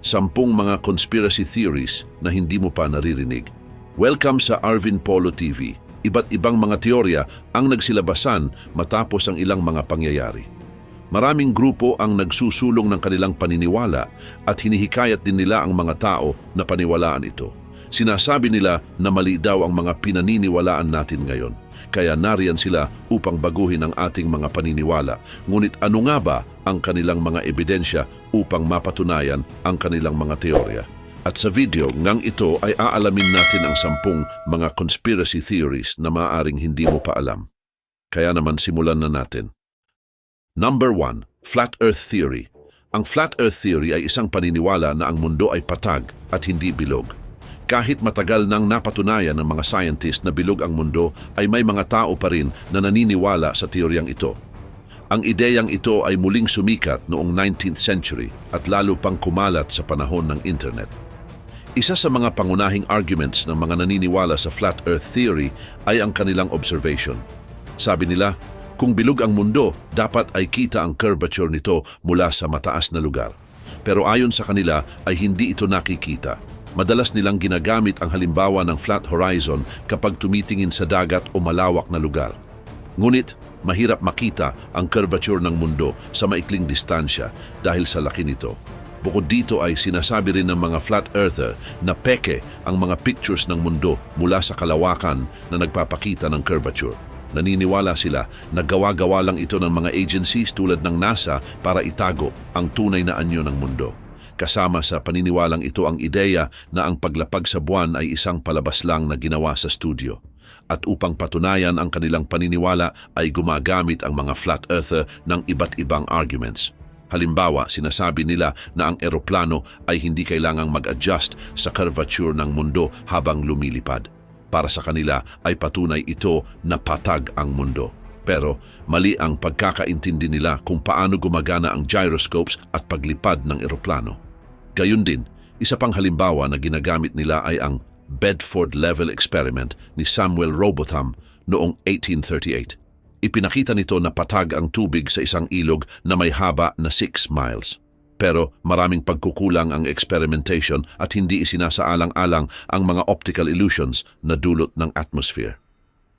10 mga conspiracy theories na hindi mo pa naririnig. Welcome sa Arvin Polo TV. Iba't ibang mga teorya ang nagsilabasan matapos ang ilang mga pangyayari. Maraming grupo ang nagsusulong ng kanilang paniniwala at hinihikayat din nila ang mga tao na paniwalaan ito. Sinasabi nila na mali daw ang mga pinaniniwalaan natin ngayon. Kaya nariyan sila upang baguhin ang ating mga paniniwala. Ngunit ano nga ba ang kanilang mga ebidensya upang mapatunayan ang kanilang mga teorya? At sa video ngang ito ay aalamin natin ang 10 mga conspiracy theories na maaaring hindi mo pa alam. Kaya naman simulan na natin. Number 1. Flat Earth Theory. Ang Flat Earth Theory ay isang paniniwala na ang mundo ay patag at hindi bilog. Kahit matagal nang napatunayan ng mga scientist na bilog ang mundo, ay may mga tao pa rin na naniniwala sa teoryang ito. Ang ideyang ito ay muling sumikat noong 19th century at lalo pang kumalat sa panahon ng internet. Isa sa mga pangunahing arguments ng mga naniniwala sa Flat Earth Theory ay ang kanilang observation. Sabi nila, kung bilog ang mundo, dapat ay kita ang curvature nito mula sa mataas na lugar. Pero ayon sa kanila ay hindi ito nakikita. Madalas nilang ginagamit ang halimbawa ng flat horizon kapag tumitingin sa dagat o malawak na lugar. Ngunit, mahirap makita ang curvature ng mundo sa maikling distansya dahil sa laki nito. Bukod dito ay sinasabi rin ng mga flat earther na peke ang mga pictures ng mundo mula sa kalawakan na nagpapakita ng curvature. Naniniwala sila na gawa-gawa lang ito ng mga agencies tulad ng NASA para itago ang tunay na anyo ng mundo. Kasama sa paniniwalang ito ang ideya na ang paglapag sa buwan ay isang palabas lang na ginawa sa studio. At upang patunayan ang kanilang paniniwala ay gumagamit ang mga flat earther ng iba't ibang arguments. Halimbawa, sinasabi nila na ang eroplano ay hindi kailangang mag-adjust sa curvature ng mundo habang lumilipad. Para sa kanila ay patunay ito na patag ang mundo. Pero mali ang pagkakaintindi nila kung paano gumagana ang gyroscopes at paglipad ng eroplano. Gayun din, isa pang halimbawa na ginagamit nila ay ang Bedford Level Experiment ni Samuel Robotham noong 1838. Ipinakita nito na patag ang tubig sa isang ilog na may haba na 6 miles. Pero maraming pagkukulang ang experimentation at hindi isinasaalang-alang ang mga optical illusions na dulot ng atmosphere.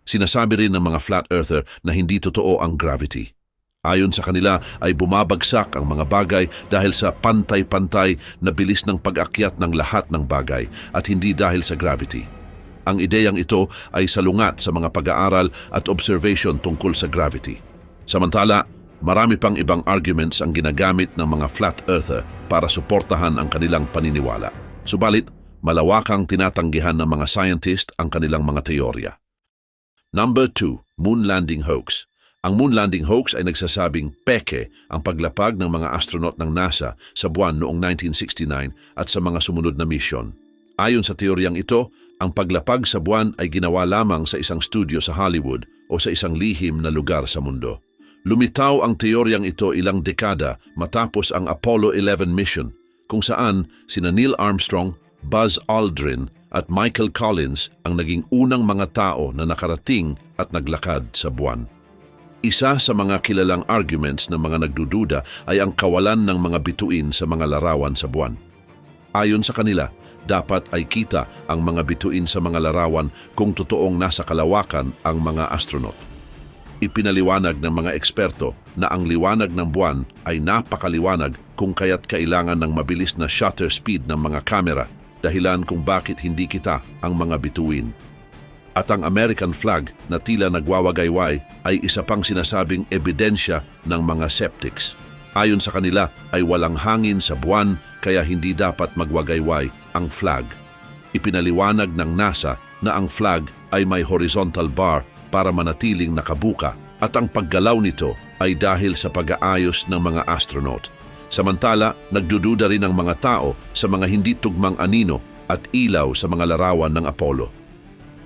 Sinasabi rin ng mga flat earther na hindi totoo ang gravity. Ayon sa kanila ay bumabagsak ang mga bagay dahil sa pantay-pantay na bilis ng pag-akyat ng lahat ng bagay at hindi dahil sa gravity. Ang ideyang ito ay salungat sa mga pag-aaral at observation tungkol sa gravity. Samantala, marami pang ibang arguments ang ginagamit ng mga flat earther para suportahan ang kanilang paniniwala. Subalit, malawakang tinatanggihan ng mga scientist ang kanilang mga teorya. Number 2. Moon Landing Hoax. Ang moon landing hoax ay nagsasabing peke ang paglapag ng mga astronaut ng NASA sa buwan noong 1969 at sa mga sumunod na misyon. Ayon sa teoryang ito, ang paglapag sa buwan ay ginawa lamang sa isang studio sa Hollywood o sa isang lihim na lugar sa mundo. Lumitaw ang teoryang ito ilang dekada matapos ang Apollo 11 mission, kung saan sina Neil Armstrong, Buzz Aldrin at Michael Collins ang naging unang mga tao na nakarating at naglakad sa buwan. Isa sa mga kilalang arguments ng mga nagdududa ay ang kawalan ng mga bituin sa mga larawan sa buwan. Ayon sa kanila, dapat ay kita ang mga bituin sa mga larawan kung totoong nasa kalawakan ang mga astronaut. Ipinaliwanag ng mga eksperto na ang liwanag ng buwan ay napakaliwanag kung kaya't kailangan ng mabilis na shutter speed ng mga kamera, dahilan kung bakit hindi kita ang mga bituin. At ang American flag na tila nagwawagayway ay isa pang sinasabing ebidensya ng mga skeptics. Ayon sa kanila ay walang hangin sa buwan kaya hindi dapat magwagayway ang flag. Ipinaliwanag ng NASA na ang flag ay may horizontal bar para manatiling nakabuka at ang paggalaw nito ay dahil sa pag-aayos ng mga astronaut. Samantala, nagdududa rin ang mga tao sa mga hindi tugmang anino at ilaw sa mga larawan ng Apollo.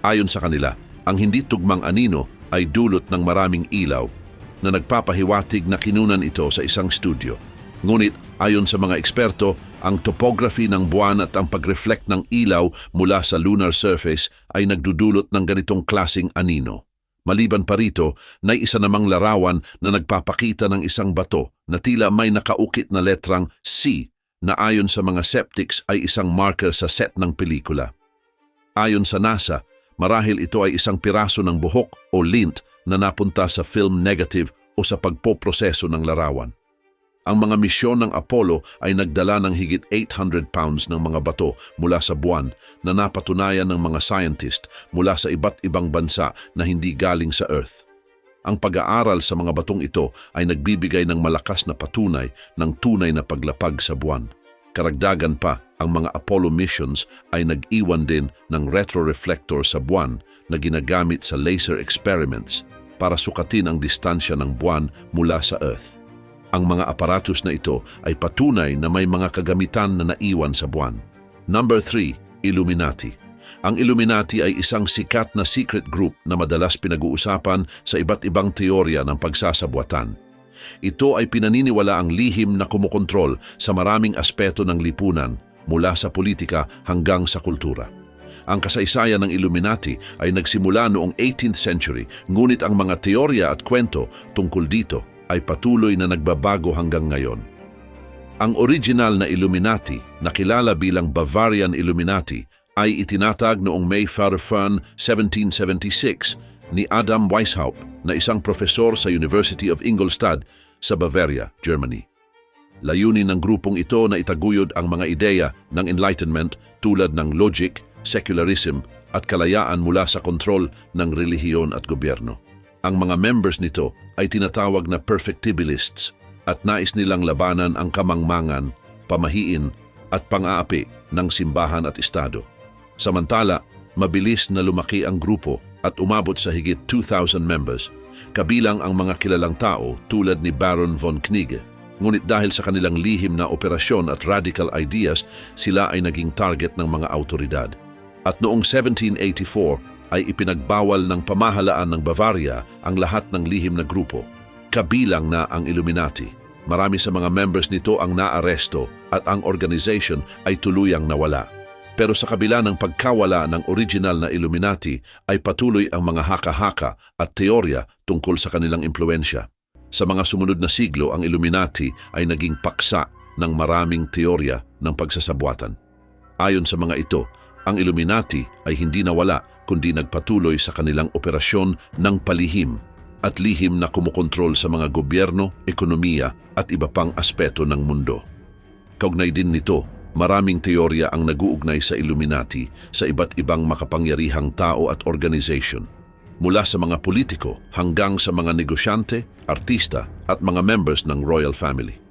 Ayon sa kanila, ang hindi tugmang anino ay dulot ng maraming ilaw na nagpapahiwatig na kinunan ito sa isang studio. Ngunit ayon sa mga eksperto, ang topography ng buwan at ang pag-reflect ng ilaw mula sa lunar surface ay nagdudulot ng ganitong klasing anino. Maliban pa rito, may isa namang larawan na nagpapakita ng isang bato na tila may nakaukit na letrang C na ayon sa mga skeptics ay isang marker sa set ng pelikula. Ayon sa NASA, marahil ito ay isang piraso ng buhok o lint na napunta sa film negative o sa pagpoproseso ng larawan. Ang mga misyon ng Apollo ay nagdala ng higit 800 pounds ng mga bato mula sa buwan na napatunayan ng mga scientist mula sa iba't ibang bansa na hindi galing sa Earth. Ang pag-aaral sa mga batong ito ay nagbibigay ng malakas na patunay ng tunay na paglapag sa buwan. Karagdagan pa, ang mga Apollo missions ay nag-iwan din ng retroreflector sa buwan na ginagamit sa laser experiments para sukatin ang distansya ng buwan mula sa Earth. Ang mga aparatus na ito ay patunay na may mga kagamitan na naiwan sa buwan. Number 3, Illuminati. Ang Illuminati ay isang sikat na secret group na madalas pinag-uusapan sa iba't ibang teorya ng pagsasabuatan. Ito ay pinaniniwala ang lihim na kumokontrol sa maraming aspeto ng lipunan mula sa politika hanggang sa kultura. Ang kasaysayan ng Illuminati ay nagsimula noong 18th century, ngunit ang mga teorya at kwento tungkol dito ay patuloy na nagbabago hanggang ngayon. Ang original na Illuminati, na kilala bilang Bavarian Illuminati, ay itinatag noong May 1, 1776 ni Adam Weishaupt na isang profesor sa University of Ingolstadt sa Bavaria, Germany. Layunin ng grupong ito na itaguyod ang mga ideya ng Enlightenment tulad ng logic, secularism at kalayaan mula sa kontrol ng relihiyon at gobyerno. Ang mga members nito ay tinatawag na perfectibilists at nais nilang labanan ang kamangmangan, pamahiin at pang-aapi ng simbahan at estado. Samantala, mabilis na lumaki ang grupo at umabot sa higit 2,000 members, kabilang ang mga kilalang tao tulad ni Baron von Knigge. Ngunit dahil sa kanilang lihim na operasyon at radical ideas, sila ay naging target ng mga autoridad. At noong 1784, ay ipinagbawal ng pamahalaan ng Bavaria ang lahat ng lihim na grupo, kabilang na ang Illuminati. Marami sa mga members nito ang naaresto at ang organization ay tuluyang nawala. Pero sa kabila ng pagkawala ng original na Illuminati ay patuloy ang mga haka-haka at teorya tungkol sa kanilang impluensya. Sa mga sumunod na siglo, ang Illuminati ay naging paksa ng maraming teorya ng pagsasabuatan. Ayon sa mga ito, ang Illuminati ay hindi nawala kundi nagpatuloy sa kanilang operasyon ng palihim at lihim na kumukontrol sa mga gobyerno, ekonomiya at iba pang aspeto ng mundo. Kaugnay din nito, maraming teorya ang nag-uugnay sa Illuminati sa iba't ibang makapangyarihang tao at organization, mula sa mga politiko hanggang sa mga negosyante, artista at mga members ng royal family.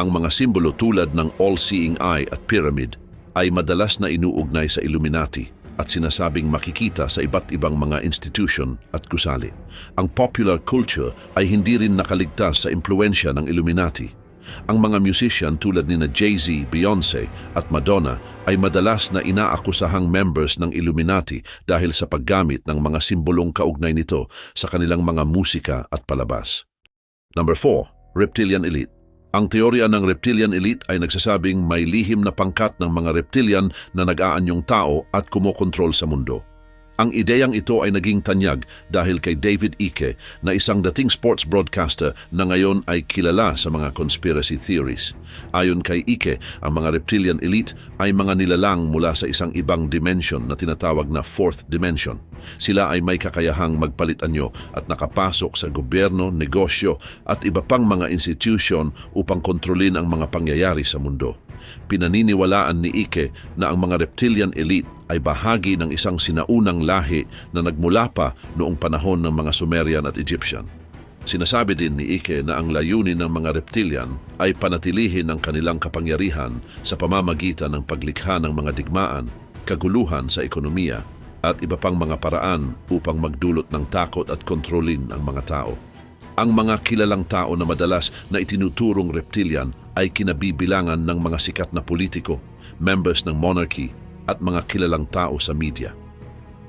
Ang mga simbolo tulad ng all-seeing eye at pyramid ay madalas na inuugnay sa Illuminati at sinasabing makikita sa iba't ibang mga institution at gusali. Ang popular culture ay hindi rin nakaligtas sa impluensya ng Illuminati. Ang mga musician tulad ni Jay-Z, Beyoncé at Madonna ay madalas na inaakusahang members ng Illuminati dahil sa paggamit ng mga simbolong kaugnay nito sa kanilang mga musika at palabas. Number 4, Reptilian Elite. Ang teorya ng reptilian elite ay nagsasabing may lihim na pangkat ng mga reptilian na nag-aanyong tao at kumokontrol sa mundo. Ang ideyang ito ay naging tanyag dahil kay David Icke na isang dating sports broadcaster na ngayon ay kilala sa mga conspiracy theories. Ayon kay Icke, ang mga reptilian elite ay mga nilalang mula sa isang ibang dimension na tinatawag na fourth dimension. Sila ay may kakayahang magpalit-anyo at nakapasok sa gobyerno, negosyo at iba pang mga institusyon upang kontrolin ang mga pangyayari sa mundo. Pinaniniwalaan ni Icke na ang mga reptilian elite ay bahagi ng isang sinaunang lahi na nagmula pa noong panahon ng mga Sumerian at Egyptian. Sinasabi din ni Icke na ang layunin ng mga reptilian ay panatilihin ang kanilang kapangyarihan sa pamamagitan ng paglikha ng mga digmaan, kaguluhan sa ekonomiya at iba pang mga paraan upang magdulot ng takot at kontrolin ang mga tao. Ang mga kilalang tao na madalas na itinuturong reptilian ay kinabibilangan ng mga sikat na politiko, members ng monarchy at mga kilalang tao sa media.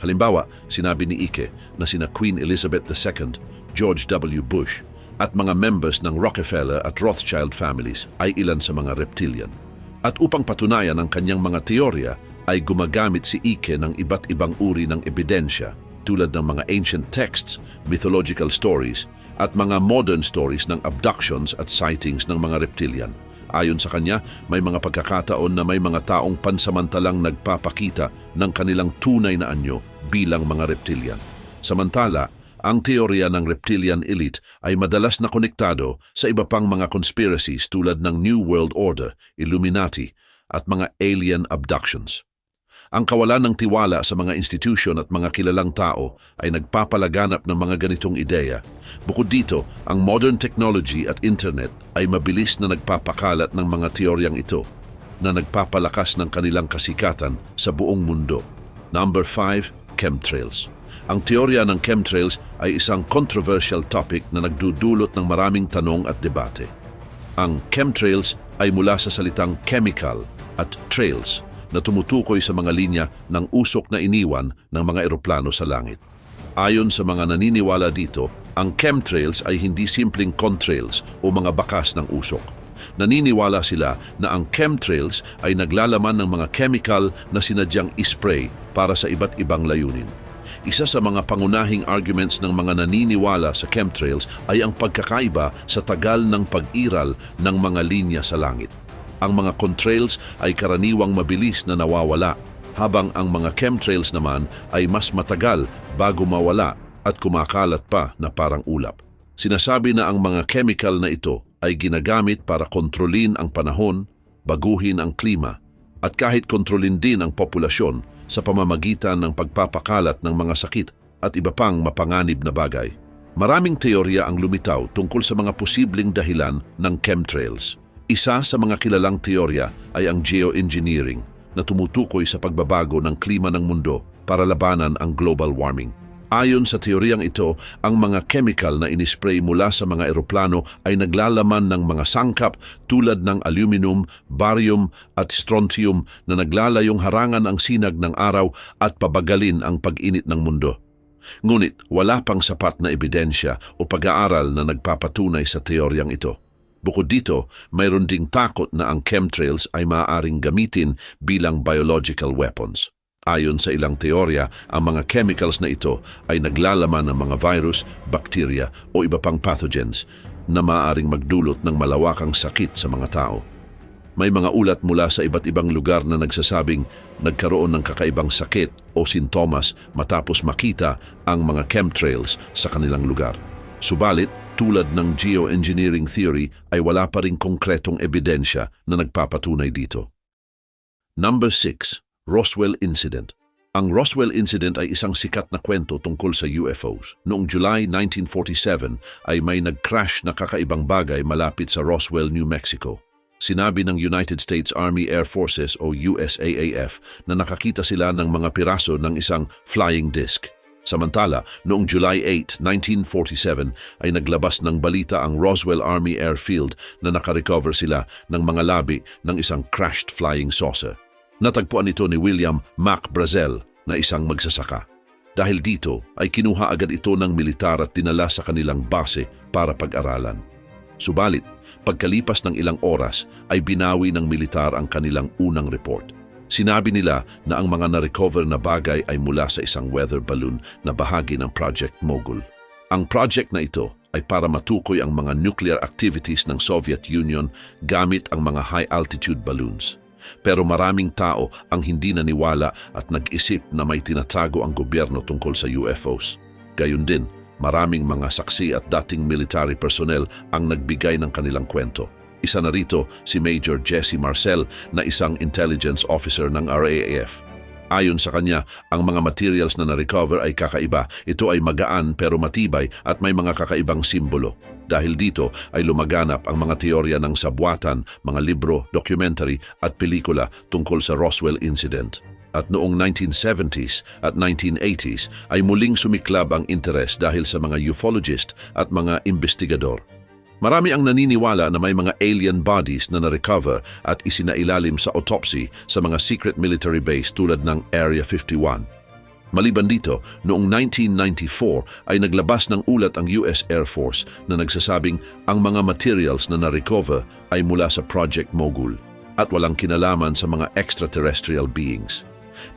Halimbawa, sinabi ni Icke na sina Queen Elizabeth II, George W. Bush at mga members ng Rockefeller at Rothschild families ay ilan sa mga reptilian. At upang patunayan ang kanyang mga teorya ay gumagamit si Icke ng iba't ibang uri ng ebidensya tulad ng mga ancient texts, mythological stories at mga modern stories ng abductions at sightings ng mga reptilian. Ayon sa kanya, may mga pagkakataon na may mga taong pansamantalang nagpapakita ng kanilang tunay na anyo bilang mga reptilian. Samantala, ang teorya ng reptilian elite ay madalas na konektado sa iba pang mga conspiracies tulad ng New World Order, Illuminati at mga alien abductions. Ang kawalan ng tiwala sa mga institusyon at mga kilalang tao ay nagpapalaganap ng mga ganitong ideya. Bukod dito, ang modern technology at internet ay mabilis na nagpapakalat ng mga teoryang ito na nagpapalakas ng kanilang kasikatan sa buong mundo. Number 5, chemtrails. Ang teorya ng chemtrails ay isang controversial topic na nagdudulot ng maraming tanong at debate. Ang chemtrails ay mula sa salitang chemical at trails na tumutukoy sa mga linya ng usok na iniwan ng mga eroplano sa langit. Ayon sa mga naniniwala dito, ang chemtrails ay hindi simpleng contrails o mga bakas ng usok. Naniniwala sila na ang chemtrails ay naglalaman ng mga chemical na sinadyang ispray para sa iba't ibang layunin. Isa sa mga pangunahing arguments ng mga naniniwala sa chemtrails ay ang pagkakaiba sa tagal ng pag-iral ng mga linya sa langit. Ang mga contrails ay karaniwang mabilis na nawawala, habang ang mga chemtrails naman ay mas matagal bago mawala at kumakalat pa na parang ulap. Sinasabi na ang mga chemical na ito ay ginagamit para kontrolin ang panahon, baguhin ang klima, at kahit kontrolin din ang populasyon sa pamamagitan ng pagpapakalat ng mga sakit at iba pang mapanganib na bagay. Maraming teorya ang lumitaw tungkol sa mga posibleng dahilan ng chemtrails. Isa sa mga kilalang teorya ay ang geoengineering na tumutukoy sa pagbabago ng klima ng mundo para labanan ang global warming. Ayon sa teoryang ito, ang mga chemical na inispray mula sa mga eroplano ay naglalaman ng mga sangkap tulad ng aluminum, barium at strontium na naglalayong harangan ang sinag ng araw at pabagalin ang pag-init ng mundo. Ngunit wala pang sapat na ebidensya o pag-aaral na nagpapatunay sa teoryang ito. Bukod dito, mayroon ding takot na ang chemtrails ay maaaring gamitin bilang biological weapons. Ayon sa ilang teorya, ang mga chemicals na ito ay naglalaman ng mga virus, bakterya o iba pang pathogens na maaaring magdulot ng malawakang sakit sa mga tao. May mga ulat mula sa iba't ibang lugar na nagsasabing nagkaroon ng kakaibang sakit o sintomas matapos makita ang mga chemtrails sa kanilang lugar. Subalit, tulad ng geoengineering theory ay wala pa ring konkretong ebidensya na nagpapatunay dito. Number 6. Roswell Incident. Ang Roswell Incident ay isang sikat na kwento tungkol sa UFOs. Noong July 1947 ay may nag-crash na kakaibang bagay malapit sa Roswell, New Mexico. Sinabi ng United States Army Air Forces o USAAF na nakakita sila ng mga piraso ng isang flying disc. Samantala, noong July 8, 1947 ay naglabas ng balita ang Roswell Army Airfield na nakarecover sila ng mga labi ng isang crashed flying saucer. Natagpuan ito ni William Mac Brazel na isang magsasaka. Dahil dito ay kinuha agad ito ng militar at dinala sa kanilang base para pag-aralan. Subalit, pagkalipas ng ilang oras ay binawi ng militar ang kanilang unang report. Sinabi nila na ang mga na-recover na bagay ay mula sa isang weather balloon na bahagi ng Project Mogul. Ang project na ito ay para matukoy ang mga nuclear activities ng Soviet Union gamit ang mga high-altitude balloons. Pero maraming tao ang hindi naniwala at nag-isip na may tinatago ang gobyerno tungkol sa UFOs. Gayun din, maraming mga saksi at dating military personnel ang nagbigay ng kanilang kwento. Isa na rito si Major Jesse Marcel na isang intelligence officer ng RAAF. Ayon sa kanya, ang mga materials na na-recover ay kakaiba. Ito ay magaan pero matibay at may mga kakaibang simbolo. Dahil dito ay lumaganap ang mga teorya ng sabwatan, mga libro, documentary at pelikula tungkol sa Roswell Incident. At noong 1970s at 1980s ay muling sumiklab ang interes dahil sa mga ufologist at mga investigador. Marami ang naniniwala na may mga alien bodies na na-recover at isinailalim sa autopsy sa mga secret military base tulad ng Area 51. Maliban dito, noong 1994 ay naglabas ng ulat ang US Air Force na nagsasabing ang mga materials na na-recover ay mula sa Project Mogul at walang kinalaman sa mga extraterrestrial beings.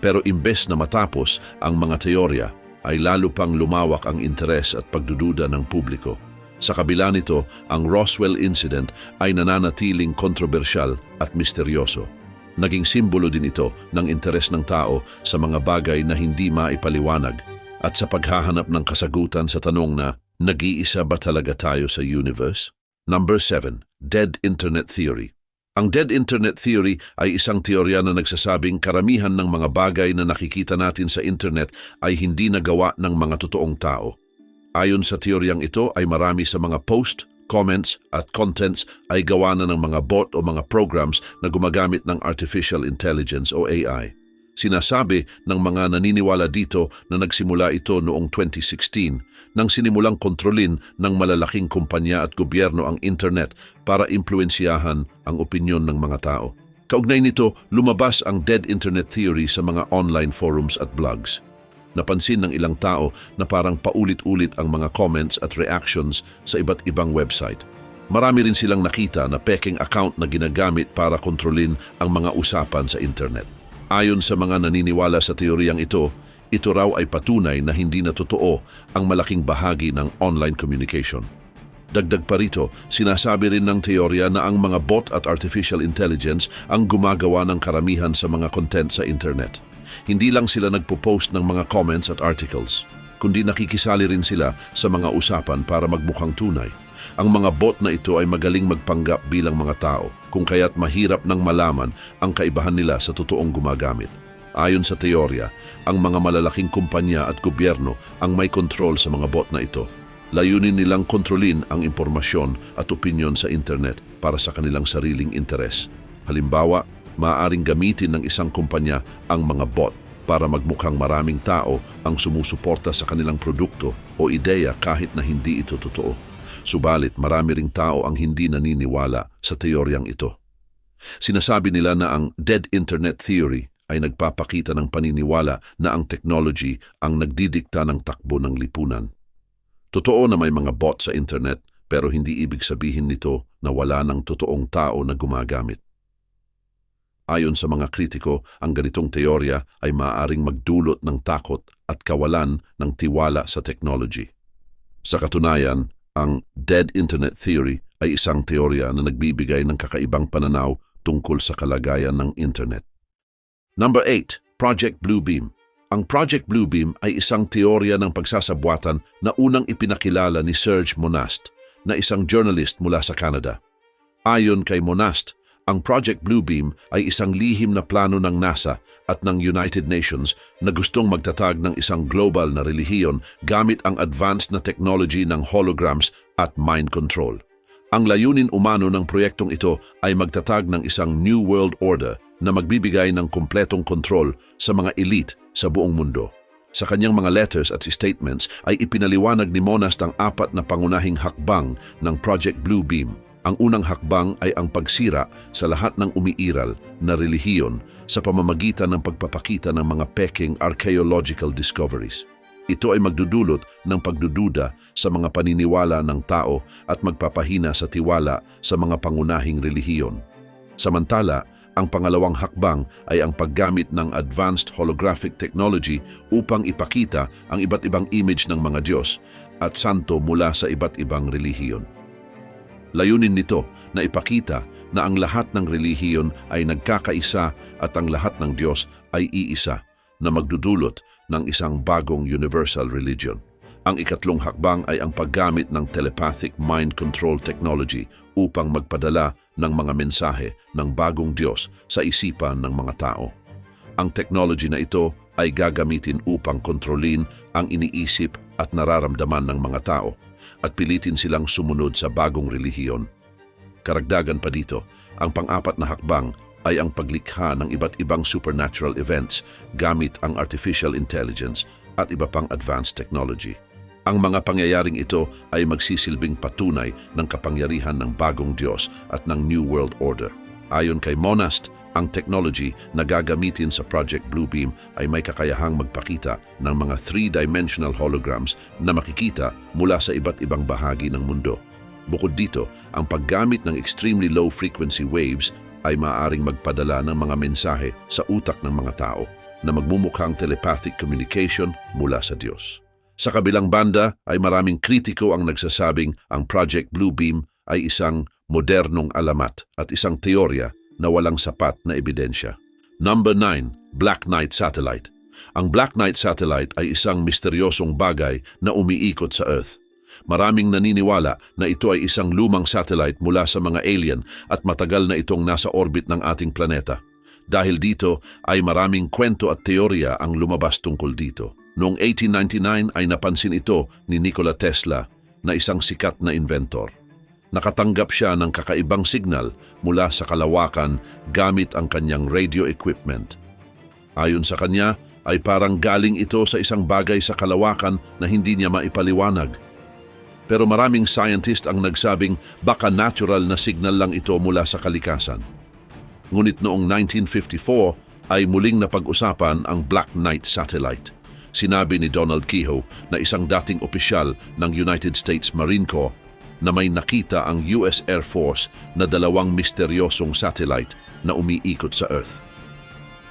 Pero imbes na matapos ang mga teorya, ay lalo pang lumawak ang interes at pagdududa ng publiko. Sa kabila nito, ang Roswell incident ay nananatiling kontrobersyal at misteryoso. Naging simbolo din ito ng interes ng tao sa mga bagay na hindi maipaliwanag at sa paghahanap ng kasagutan sa tanong na, nag-iisa ba talaga tayo sa universe? Number 7. Dead Internet Theory. Ang Dead Internet Theory ay isang teorya na nagsasabing karamihan ng mga bagay na nakikita natin sa internet ay hindi nagawa ng mga totoong tao. Ayon sa teoryang ito ay marami sa mga post, comments at contents ay gawa na ng mga bot o mga programs na gumagamit ng artificial intelligence o AI. Sinasabi ng mga naniniwala dito na nagsimula ito noong 2016 nang sinimulang kontrolin ng malalaking kumpanya at gobyerno ang internet para impluensyahan ang opinyon ng mga tao. Kaugnay nito, lumabas ang Dead Internet Theory sa mga online forums at blogs. Napansin ng ilang tao na parang paulit-ulit ang mga comments at reactions sa iba't ibang website. Marami rin silang nakita na peking account na ginagamit para kontrolin ang mga usapan sa internet. Ayon sa mga naniniwala sa teoryang ito raw ay patunay na hindi na totoo ang malaking bahagi ng online communication. Dagdag pa rito, sinasabi rin ng teorya na ang mga bot at artificial intelligence ang gumagawa ng karamihan sa mga content sa internet. Hindi lang sila nagpo-post ng mga comments at articles, kundi nakikisali rin sila sa mga usapan para magmukhang tunay. Ang mga bot na ito ay magaling magpanggap bilang mga tao, kung kaya't mahirap nang malaman ang kaibahan nila sa totoong gumagamit. Ayon sa teorya, ang mga malalaking kumpanya at gobyerno ang may kontrol sa mga bot na ito. Layunin nilang kontrolin ang impormasyon at opinyon sa internet para sa kanilang sariling interes. Halimbawa, maaaring gamitin ng isang kumpanya ang mga bot para magmukhang maraming tao ang sumusuporta sa kanilang produkto o ideya kahit na hindi ito totoo. Subalit marami ring tao ang hindi naniniwala sa teoryang ito. Sinasabi nila na ang Dead Internet Theory ay nagpapakita ng paniniwala na ang technology ang nagdidikta ng takbo ng lipunan. Totoo na may mga bot sa internet pero hindi ibig sabihin nito na wala ng totoong tao na gumagamit. Ayon sa mga kritiko, ang ganitong teorya ay maaaring magdulot ng takot at kawalan ng tiwala sa technology. Sa katunayan, ang Dead Internet Theory ay isang teorya na nagbibigay ng kakaibang pananaw tungkol sa kalagayan ng internet. Number 8. Project Bluebeam. Ang Project Bluebeam ay isang teorya ng pagsasabuatan na unang ipinakilala ni Serge Monast, na isang journalist mula sa Canada. Ayon kay Monast, ang Project Bluebeam ay isang lihim na plano ng NASA at ng United Nations na gustong magtatag ng isang global na relihiyon gamit ang advanced na technology ng holograms at mind control. Ang layunin umano ng proyektong ito ay magtatag ng isang New World Order na magbibigay ng kumpletong kontrol sa mga elite sa buong mundo. Sa kanyang mga letters at statements ay ipinaliwanag ni Monast ang 4 na pangunahing hakbang ng Project Bluebeam. Ang unang hakbang ay ang pagsira sa lahat ng umiiral na relihiyon sa pamamagitan ng pagpapakita ng mga peking archaeological discoveries. Ito ay magdudulot ng pagdududa sa mga paniniwala ng tao at magpapahina sa tiwala sa mga pangunahing relihiyon. Samantala, ang pangalawang hakbang ay ang paggamit ng advanced holographic technology upang ipakita ang iba't ibang image ng mga Diyos at santo mula sa iba't ibang relihiyon. Layunin nito na ipakita na ang lahat ng relihiyon ay nagkakaisa at ang lahat ng Diyos ay iisa na magdudulot ng isang bagong universal religion. Ang ikatlong hakbang ay ang paggamit ng telepathic mind control technology upang magpadala ng mga mensahe ng bagong Diyos sa isipan ng mga tao. Ang technology na ito ay gagamitin upang kontrolin ang iniisip at nararamdaman ng mga tao at pilitin silang sumunod sa bagong relihiyon. Karagdagan pa dito, ang pang-4 na hakbang ay ang paglikha ng iba't ibang supernatural events gamit ang artificial intelligence at iba pang advanced technology. Ang mga pangyayaring ito ay magsisilbing patunay ng kapangyarihan ng bagong Diyos at ng New World Order. Ayon kay Monast, ang technology na gagamitin sa Project Bluebeam ay may kakayahang magpakita ng mga 3-dimensional holograms na makikita mula sa iba't ibang bahagi ng mundo. Bukod dito, ang paggamit ng extremely low frequency waves ay maaaring magpadala ng mga mensahe sa utak ng mga tao na magmumukhang telepathic communication mula sa Diyos. Sa kabilang banda ay maraming kritiko ang nagsasabing ang Project Bluebeam ay isang modernong alamat at isang teorya na walang sapat na ebidensya. Number 9, Black Knight Satellite. Ang Black Knight Satellite ay isang misteryosong bagay na umiikot sa Earth. Maraming naniniwala na ito ay isang lumang satellite mula sa mga alien at matagal na itong nasa orbit ng ating planeta. Dahil dito ay maraming kwento at teorya ang lumabas tungkol dito. Noong 1899 ay napansin ito ni Nikola Tesla na isang sikat na inventor. Nakatanggap siya ng kakaibang signal mula sa kalawakan gamit ang kanyang radio equipment. Ayon sa kanya ay parang galing ito sa isang bagay sa kalawakan na hindi niya maipaliwanag. Pero maraming scientist ang nagsabing baka natural na signal lang ito mula sa kalikasan. Ngunit noong 1954 ay muling napag-usapan ang Black Knight Satellite. Sinabi ni Donald Keyhoe na isang dating opisyal ng United States Marine Corps na may nakita ang US Air Force na dalawang misteryosong satellite na umiikot sa Earth.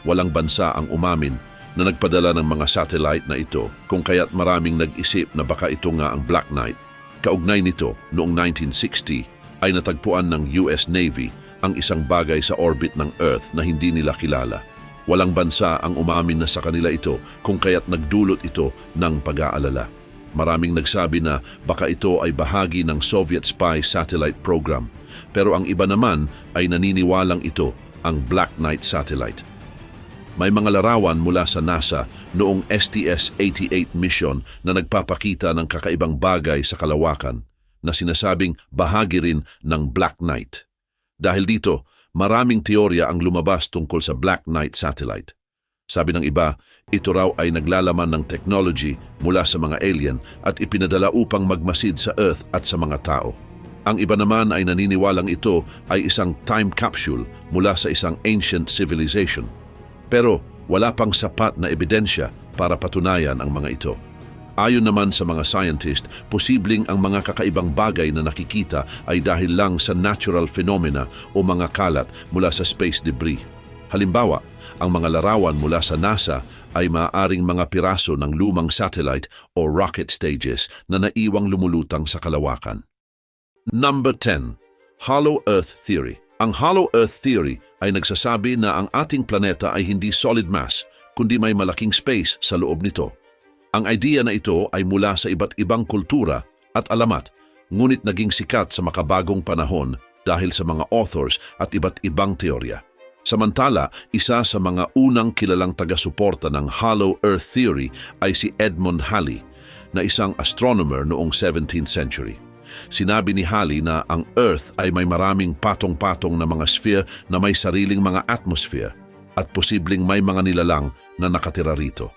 Walang bansa ang umamin na nagpadala ng mga satellite na ito kung kaya't maraming nag-isip na baka ito nga ang Black Knight. Kaugnay nito, noong 1960 ay natagpuan ng US Navy ang isang bagay sa orbit ng Earth na hindi nila kilala. Walang bansa ang umamin na sa kanila ito kung kaya't nagdulot ito ng pag-aalala. Maraming nagsabi na baka ito ay bahagi ng Soviet spy satellite program, pero ang iba naman ay naniniwalang ito ang Black Knight Satellite. May mga larawan mula sa NASA noong STS-88 mission na nagpapakita ng kakaibang bagay sa kalawakan na sinasabing bahagi rin ng Black Knight. Dahil dito, maraming teorya ang lumabas tungkol sa Black Knight Satellite. Sabi ng iba, ito raw ay naglalaman ng technology mula sa mga alien at ipinadala upang magmasid sa Earth at sa mga tao. Ang iba naman ay naniniwalang ito ay isang time capsule mula sa isang ancient civilization. Pero wala pang sapat na ebidensya para patunayan ang mga ito. Ayon naman sa mga scientist, posibleng ang mga kakaibang bagay na nakikita ay dahil lang sa natural phenomena o mga kalat mula sa space debris. Halimbawa, ang mga larawan mula sa NASA ay maaaring mga piraso ng lumang satellite o rocket stages na naiwang lumulutang sa kalawakan. Number 10. Hollow Earth Theory. Ang Hollow Earth Theory ay nagsasabi na ang ating planeta ay hindi solid mass, kundi may malaking space sa loob nito. Ang idea na ito ay mula sa iba't ibang kultura at alamat, ngunit naging sikat sa makabagong panahon dahil sa mga authors at iba't ibang teorya. Samantala, isa sa mga unang kilalang taga-suporta ng Hollow Earth Theory ay si Edmund Halley, na isang astronomer noong 17th century. Sinabi ni Halley na ang Earth ay may maraming patong-patong na mga sphere na may sariling mga atmosphere at posibleng may mga nilalang na nakatira rito.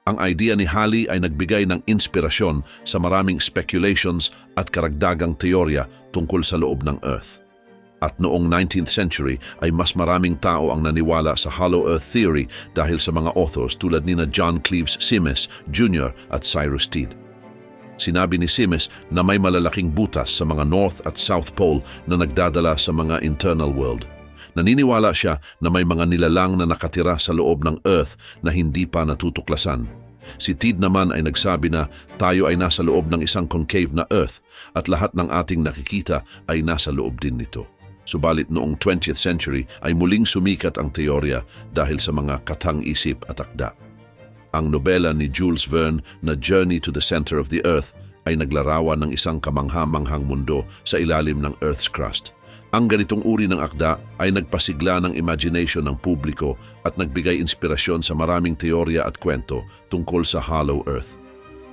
Ang idea ni Halley ay nagbigay ng inspirasyon sa maraming speculations at karagdagang teorya tungkol sa loob ng Earth. At noong 19th century ay mas maraming tao ang naniwala sa Hollow Earth Theory dahil sa mga authors tulad nina John Cleves Simes Jr. at Cyrus Stead. Sinabi ni Simes na may malalaking butas sa mga North at South Pole na nagdadala sa mga internal world. Naniniwala siya na may mga nilalang na nakatira sa loob ng Earth na hindi pa natutuklasan. Si Stead naman ay nagsabi na tayo ay nasa loob ng isang concave na Earth at lahat ng ating nakikita ay nasa loob din nito. Subalit noong 20th century ay muling sumikat ang teorya dahil sa mga katang-isip at akda. Ang nobela ni Jules Verne na Journey to the Center of the Earth ay naglarawan ng isang kamangha-manghang mundo sa ilalim ng Earth's crust. Ang ganitong uri ng akda ay nagpasigla ng imagination ng publiko at nagbigay inspirasyon sa maraming teorya at kwento tungkol sa Hollow Earth.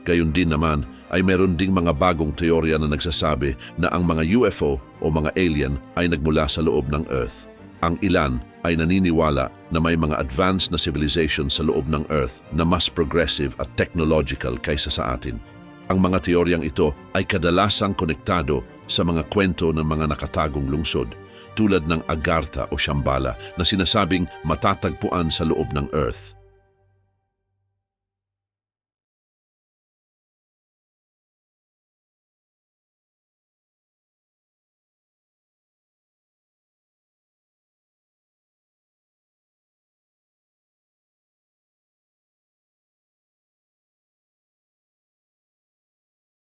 Gayun din naman ay meron ding mga bagong teorya na nagsasabi na ang mga UFO o mga alien ay nagmula sa loob ng Earth. Ang ilan ay naniniwala na may mga advanced na civilization sa loob ng Earth na mas progressive at technological kaysa sa atin. Ang mga teoryang ito ay kadalasang konektado sa mga kwento ng mga nakatagong lungsod tulad ng Agartha o Shambhala na sinasabing matatagpuan sa loob ng Earth.